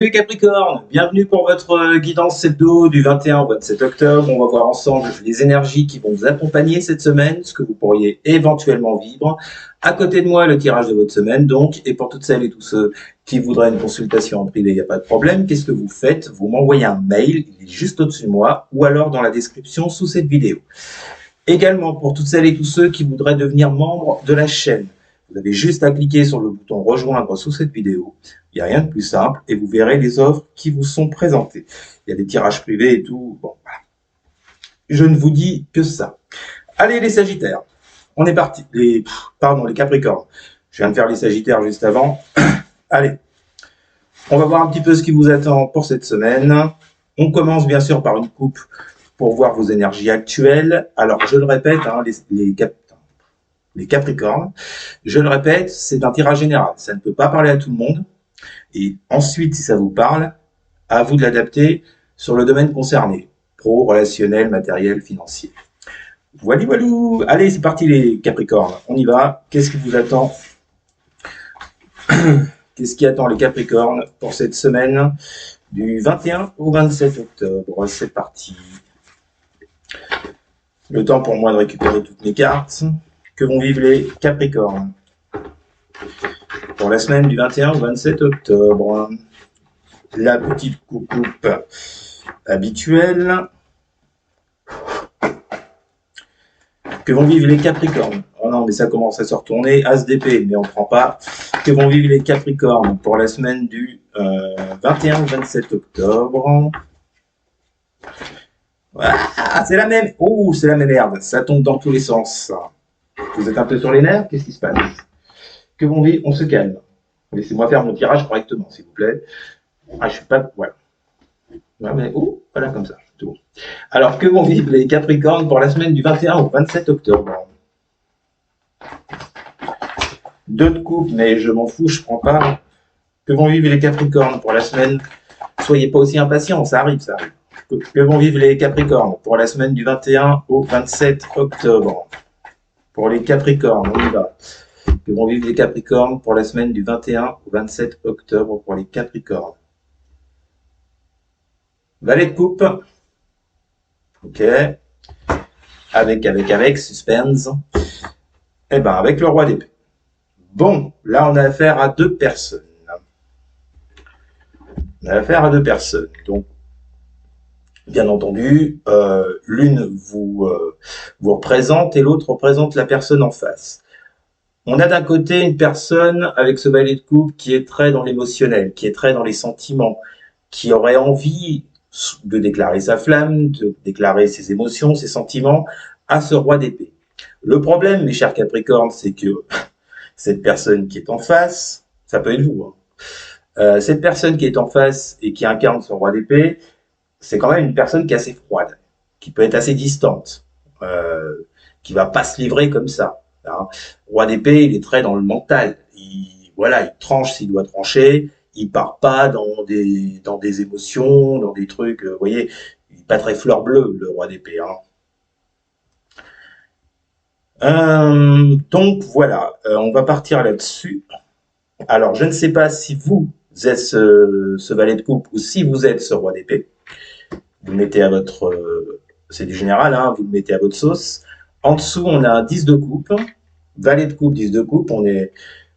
Salut Capricorne, bienvenue pour votre guidance hebdo du 21 au 27 octobre. On va voir ensemble les énergies qui vont vous accompagner cette semaine, ce que vous pourriez éventuellement vivre. À côté de moi, le tirage de votre semaine, donc, et pour toutes celles et tous ceux qui voudraient une consultation en privé, il n'y a pas de problème. Qu'est-ce que vous faites? Vous m'envoyez un mail, il est juste au-dessus de moi, ou alors dans la description sous cette vidéo. Également, pour toutes celles et tous ceux qui voudraient devenir membres de la chaîne, vous avez juste à cliquer sur le bouton rejoindre sous cette vidéo. Il n'y a rien de plus simple et vous verrez les offres qui vous sont présentées. Il y a des tirages privés et tout. Bon, voilà. Je ne vous dis que ça. Allez, les Sagittaires. On est parti. Les Capricornes. Je viens de faire les Sagittaires juste avant. Allez. On va voir un petit peu ce qui vous attend pour cette semaine. On commence bien sûr par une coupe pour voir vos énergies actuelles. Alors, je le répète, hein, les Capricornes, je le répète, c'est un tirage général. Ça ne peut pas parler à tout le monde. Et ensuite, si ça vous parle, à vous de l'adapter sur le domaine concerné. Pro, relationnel, matériel, financier. Voilà, voilou. Allez, c'est parti les Capricornes. On y va. Qu'est-ce qui vous attend? Qu'est-ce qui attend les Capricornes pour cette semaine du 21 au 27 octobre? C'est parti. Le temps pour moi de récupérer toutes mes cartes. Que vont vivre les Capricornes pour la semaine du 21 au 27 octobre? La petite coupe habituelle. Que vont vivre les Capricornes? Oh non, mais ça commence à se retourner. As d'épée, mais on ne prend pas. Que vont vivre les Capricornes pour la semaine du 21 au 27 octobre? Ah, c'est la même. Oh, c'est la même merde. Ça tombe dans tous les sens. Vous êtes un peu sur les nerfs? Qu'est-ce qui se passe? Que vont vivre? On se calme. Laissez-moi faire mon tirage correctement, s'il vous plaît. Ah, je suis pas... Voilà. Ouais, mais... Oh, voilà, comme ça. C'est bon. Alors, que vont vivre les Capricornes pour la semaine du 21 au 27 octobre? Deux de coupe, mais je m'en fous, je prends pas. Que vont vivre les Capricornes pour la semaine? Soyez pas aussi impatients, ça arrive, ça arrive. Que vont vivre les Capricornes pour la semaine du 21 au 27 octobre? Pour les Capricornes, on y va. Que vont vivre les Capricornes pour la semaine du 21 au 27 octobre pour les Capricornes? Valet de coupe. Ok. Avec, suspense. Eh ben, avec le roi d'épée. Bon, là, on a affaire à deux personnes. On a affaire à deux personnes. Donc, bien entendu, l'une vous représente et l'autre représente la personne en face. On a d'un côté une personne avec ce valet de coupe qui est très dans l'émotionnel, qui est très dans les sentiments, qui aurait envie de déclarer sa flamme, de déclarer ses émotions, ses sentiments à ce roi d'épée. Le problème, mes chers Capricornes, c'est que cette personne qui est en face, ça peut être vous, hein, cette personne qui est en face et qui incarne ce roi d'épée, c'est quand même une personne qui est assez froide, qui peut être assez distante, qui va pas se livrer comme ça. Hein. Roi d'épée, il est très dans le mental. Il tranche s'il doit trancher. Il part pas dans des émotions, dans des trucs. Vous voyez, il est pas très fleur bleue, le roi d'épée. Hein. Donc voilà, on va partir là-dessus. Alors, je ne sais pas si vous êtes ce valet de coupe ou si vous êtes ce roi d'épée. Vous le mettez à votre... c'est du général, hein, vous le mettez à votre sauce. En dessous, on a un 10 de coupe. Valet de coupe, 10 de coupe. On est...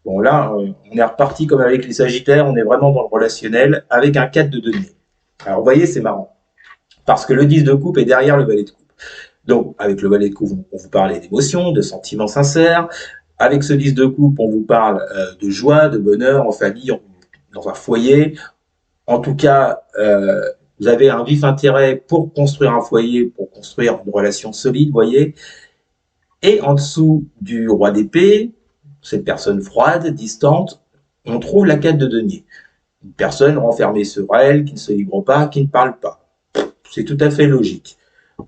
Bon, là, on est reparti comme avec les Sagittaires. On est vraiment dans le relationnel avec un 4 de denier. Alors, vous voyez, c'est marrant. Parce que le 10 de coupe est derrière le valet de coupe. Donc, avec le valet de coupe, on vous parle d'émotions, de sentiments sincères. Avec ce 10 de coupe, on vous parle de joie, de bonheur en famille, dans un foyer. En tout cas, vous avez un vif intérêt pour construire un foyer, pour construire une relation solide, voyez. Et en dessous du roi d'épée, cette personne froide, distante, on trouve la 4 de denier. Une personne renfermée sur elle, qui ne se livre pas, qui ne parle pas. C'est tout à fait logique.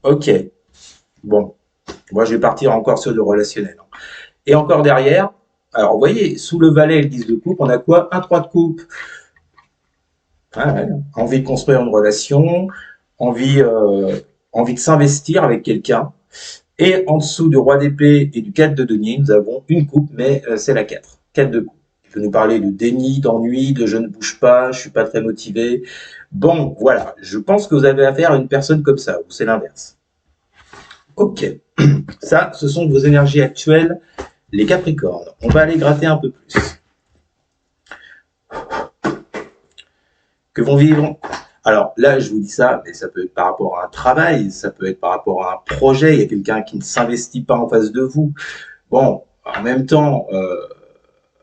Ok. Bon. Moi, je vais partir encore sur le relationnel. Et encore derrière, alors vous voyez, sous le valet et le 10 de coupe, on a quoi? Un 3 de coupe. Ouais. Envie de construire une relation, envie de s'investir avec quelqu'un. Et en dessous du roi d'épée et du 4 de denier, nous avons une coupe, mais c'est la 4. 4 de coupe. peut nous parler de déni, d'ennui, de je ne bouge pas, je suis pas très motivé. Bon, voilà, je pense que vous avez affaire à une personne comme ça, ou c'est l'inverse. Ok, ça, ce sont vos énergies actuelles, les Capricornes. On va aller gratter un peu plus. Que vont vivre. Alors là, je vous dis ça, mais ça peut être par rapport à un travail, ça peut être par rapport à un projet, il y a quelqu'un qui ne s'investit pas en face de vous. Bon, en même temps,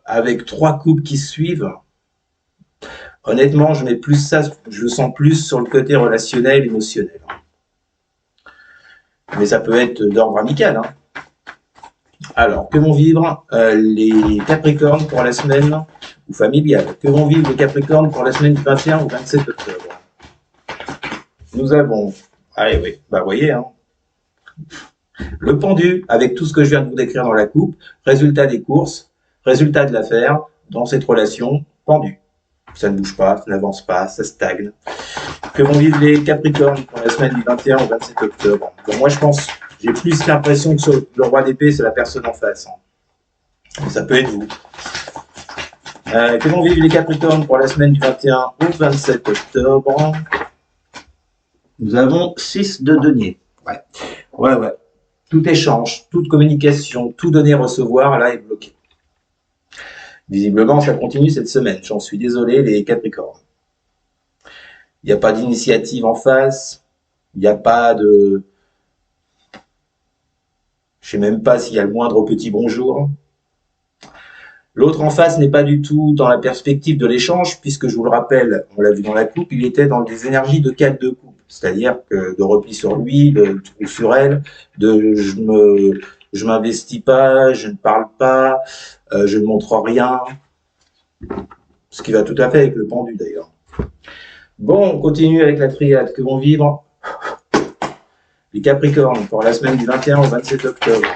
avec 3 couples qui suivent, honnêtement, je mets plus ça, je le sens plus sur le côté relationnel, émotionnel. Mais ça peut être d'ordre amical. Hein. Alors, que vont vivre les Capricornes pour la semaine ou familiale? Que vont vivre les Capricornes pour la semaine du 21 au 27 octobre? Nous avons, allez oui, bah vous voyez, hein, le pendu avec tout ce que je viens de vous décrire dans la coupe, résultat des courses, résultat de l'affaire, dans cette relation, pendu. Ça ne bouge pas, ça n'avance pas, ça stagne. Que vont vivre les Capricornes pour la semaine du 21 au 27 octobre? Bon, moi je pense, j'ai plus l'impression que sur le roi d'épée, c'est la personne en face. Hein. Ça peut être vous. Que vont vivre les Capricornes pour la semaine du 21 au 27 octobre? Nous avons 6 de denier. Ouais. Tout échange, toute communication, tout donner-recevoir, là, est bloqué. Visiblement, ça continue cette semaine. J'en suis désolé, les Capricornes. Il n'y a pas d'initiative en face. Il n'y a pas de... Je ne sais même pas s'il y a le moindre petit bonjour. L'autre en face n'est pas du tout dans la perspective de l'échange, puisque je vous le rappelle, on l'a vu dans la coupe, il était dans des énergies de 4 de coupe. C'est-à-dire que de repli sur lui, ou sur elle, de je m'investis pas, je ne parle pas, je ne montre rien. Ce qui va tout à fait avec le pendu d'ailleurs. Bon, on continue avec la triade. Que vont vivre les Capricornes pour la semaine du 21 au 27 octobre?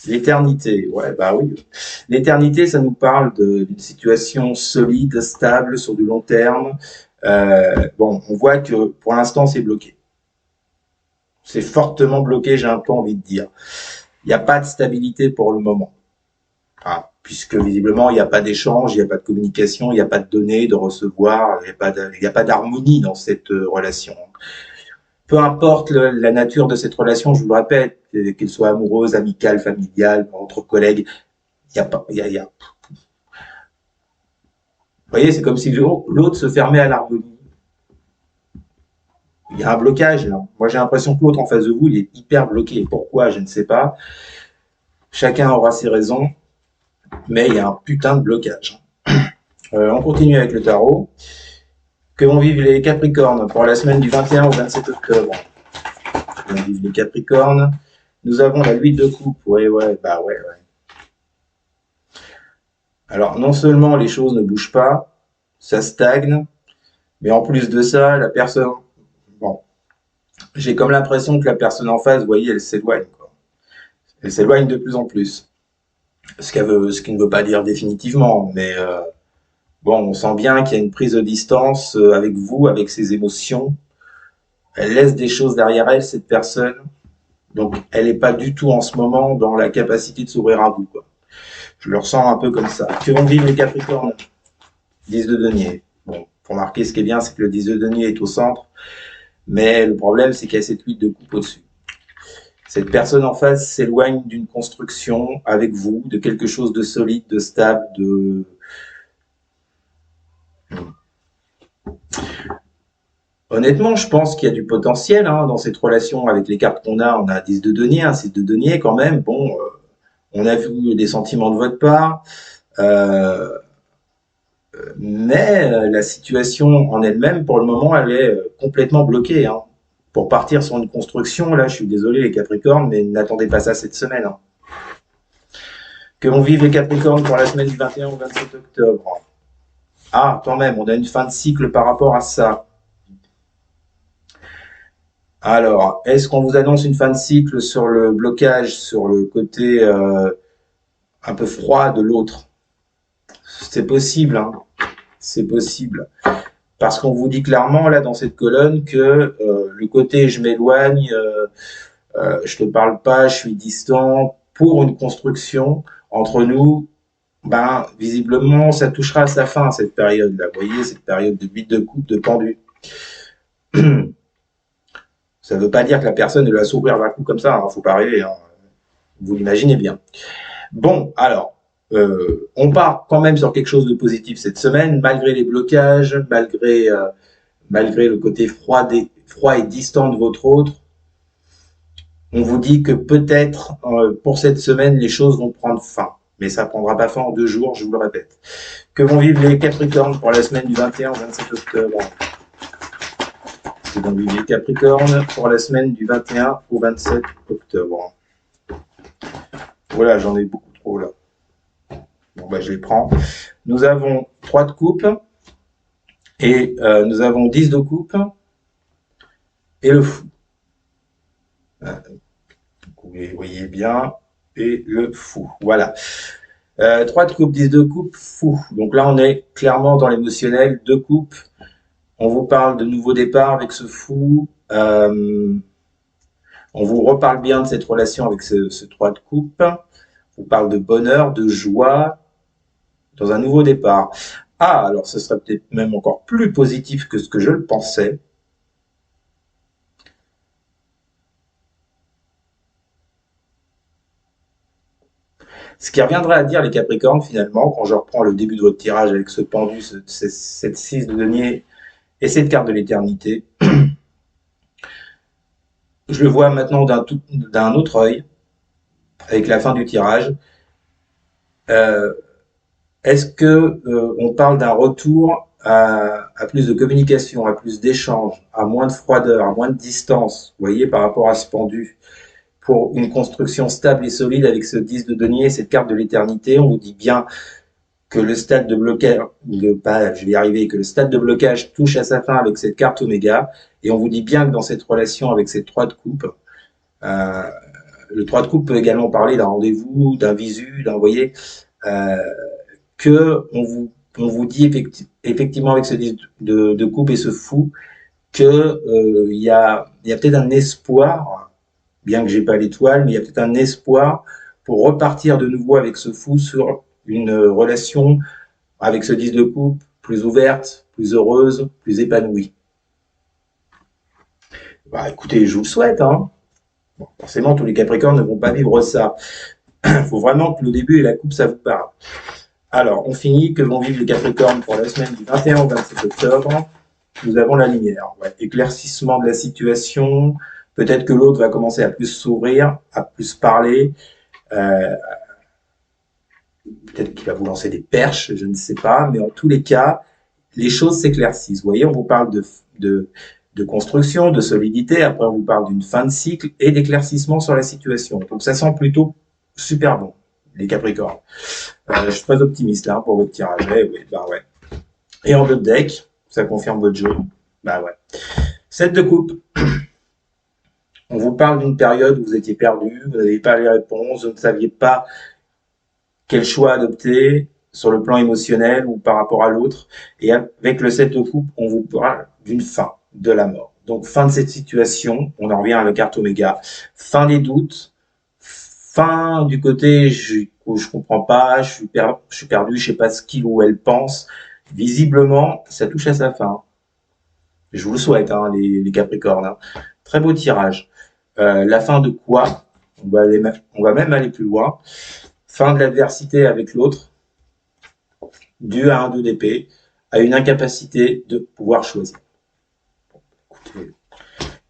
L'éternité, ouais, bah oui. L'éternité, ça nous parle d'une situation solide, stable, sur du long terme. Bon, on voit que pour l'instant, c'est bloqué. C'est fortement bloqué, j'ai un peu envie de dire. Il n'y a pas de stabilité pour le moment. Hein, puisque visiblement, il n'y a pas d'échange, il n'y a pas de communication, il n'y a pas de données, de recevoir, il n'y a pas d'harmonie dans cette relation. Peu importe la nature de cette relation, je vous le répète, qu'elle soit amoureuse, amicale, familiale, entre collègues, il n'y a pas... Vous voyez, c'est comme si l'autre se fermait à l'harmonie. Il y a un blocage, là. Moi, j'ai l'impression que l'autre en face de vous, il est hyper bloqué. Pourquoi? Je ne sais pas. Chacun aura ses raisons, mais il y a un putain de blocage. On continue avec le tarot. Que vont vivre les Capricornes pour la semaine du 21 au 27 octobre? Que vont vivre les Capricornes? Nous avons la 8 de coupe. Ouais. Alors, non seulement les choses ne bougent pas, ça stagne, mais en plus de ça, la personne... Bon, j'ai comme l'impression que la personne en face, vous voyez, elle s'éloigne. Elle s'éloigne de plus en plus. Ce qui ne veut pas dire définitivement, mais bon, on sent bien qu'il y a une prise de distance avec vous, avec ses émotions. Elle laisse des choses derrière elle, cette personne. Donc, elle n'est pas du tout en ce moment dans la capacité de s'ouvrir à vous. Quoi. Je le ressens un peu comme ça. Que vont vivre les Capricornes? 10 de denier. Bon, pour marquer, ce qui est bien, c'est que le 10 de denier est au centre. Mais le problème, c'est qu'il y a cette 8 de coupe au-dessus. Cette personne en face s'éloigne d'une construction avec vous, de quelque chose de solide, de stable, de... Honnêtement, je pense qu'il y a du potentiel hein, dans cette relation avec les cartes qu'on a. On a 10 de denier, un 6 de denier quand même. Bon, on a vu des sentiments de votre part. Mais la situation en elle-même, pour le moment, elle est complètement bloquée. Hein. Pour partir sur une construction, là, je suis désolé les Capricornes, mais n'attendez pas ça cette semaine. Hein. Que vont vivre les Capricornes pour la semaine du 21 au 27 octobre? Ah, quand même, on a une fin de cycle par rapport à ça. Alors, est-ce qu'on vous annonce une fin de cycle sur le blocage, sur le côté un peu froid de l'autre? C'est possible, hein. C'est possible. Parce qu'on vous dit clairement, là, dans cette colonne, que le côté je m'éloigne, je te parle pas, je suis distant, pour une construction entre nous, ben, visiblement, ça touchera à sa fin, cette période-là. Vous voyez, cette période de 8 de coupe, de pendu. Ça ne veut pas dire que la personne va s'ouvrir d'un coup comme ça, hein, faut pas rêver, hein. Vous l'imaginez bien. Bon, alors, on part quand même sur quelque chose de positif cette semaine, malgré les blocages, malgré le côté froid et distant de votre autre. On vous dit que peut-être pour cette semaine, les choses vont prendre fin. Mais ça ne prendra pas fin en 2 jours, je vous le répète. Que vont vivre les Capricornes pour la semaine du 21 au 27 octobre? Que vont vivre les Capricornes pour la semaine du 21 au 27 octobre? Voilà, j'en ai beaucoup trop là. Bon, bah, je les prends. Nous avons 3 de coupe et nous avons 10 de coupe et le fou. Vous voyez bien, et le fou. Voilà. 3 de coupe, 10 de coupe, fou. Donc là, on est clairement dans l'émotionnel. 2 coupes. On vous parle de nouveau départ avec ce fou. On vous reparle bien de cette relation avec ce 3 de coupe. On vous parle de bonheur, de joie, dans un nouveau départ. Ah, alors ce serait peut-être même encore plus positif que ce que je le pensais. Ce qui reviendrait à dire les Capricornes finalement, quand je reprends le début de votre tirage avec ce pendu, cette 6 de denier et cette carte de l'éternité, je le vois maintenant d'un autre œil, avec la fin du tirage. Est-ce que on parle d'un retour à plus de communication, à plus d'échanges, à moins de froideur, à moins de distance, vous voyez, par rapport à ce pendu, pour une construction stable et solide avec ce 10 de denier et cette carte de l'éternité? On vous dit bien que le stade de blocage, je vais y arriver, que le stade de blocage touche à sa fin avec cette carte Oméga, et on vous dit bien que dans cette relation avec ces 3 de coupe, le 3 de coupe peut également parler d'un rendez-vous, d'un visu, d'un, vous voyez, que on vous dit effectivement avec ce 10 de coupe et ce fou, que il y a peut-être un espoir, bien que j'ai pas l'étoile, mais il y a peut-être un espoir pour repartir de nouveau avec ce fou sur une relation avec ce 10 de coupe plus ouverte, plus heureuse, plus épanouie. Bah écoutez, je vous le souhaite, hein. Bon, forcément, tous les Capricornes ne vont pas vivre ça. Il faut vraiment que le début et la coupe, ça vous parle. Alors, on finit. Que vont vivre les Capricornes pour la semaine du 21 au 27 octobre? Nous avons la lumière. Ouais. Éclaircissement de la situation. Peut-être que l'autre va commencer à plus s'ouvrir, à plus parler. Peut-être qu'il va vous lancer des perches, je ne sais pas. Mais en tous les cas, les choses s'éclaircissent. Vous voyez, on vous parle de construction, de solidité. Après, on vous parle d'une fin de cycle et d'éclaircissement sur la situation. Donc, ça sent plutôt super bon, les Capricornes. Je suis très optimiste là pour votre tirage. Oui, bah ouais. Et en d'autres deck, ça confirme votre jeu. Bah ouais. 7 de coupe. On vous parle d'une période où vous étiez perdu, vous n'aviez pas les réponses, vous ne saviez pas quel choix adopter sur le plan émotionnel ou par rapport à l'autre. Et avec le 7 de coupe, on vous parle d'une fin, de la mort. Donc fin de cette situation, on en revient à la carte Oméga. Fin des doutes, fin du côté je comprends pas, je suis perdu, je sais pas ce qu'il ou elle pense. Visiblement, ça touche à sa fin. Je vous le souhaite, hein, les Capricornes. Hein. Très beau tirage. La fin de quoi? On va même aller plus loin. Fin de l'adversité avec l'autre, dû à un 2 d'épée, à une incapacité de pouvoir choisir.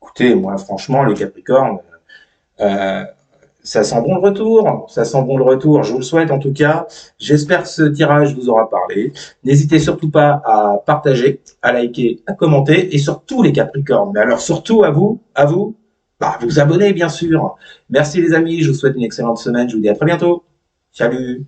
Écoutez, moi franchement, les Capricornes, ça sent bon le retour, ça sent bon le retour, je vous le souhaite en tout cas. J'espère que ce tirage vous aura parlé. N'hésitez surtout pas à partager, à liker, à commenter, et surtout les Capricornes, mais alors surtout à vous, bah, vous abonner bien sûr. Merci les amis, je vous souhaite une excellente semaine, je vous dis à très bientôt. Salut!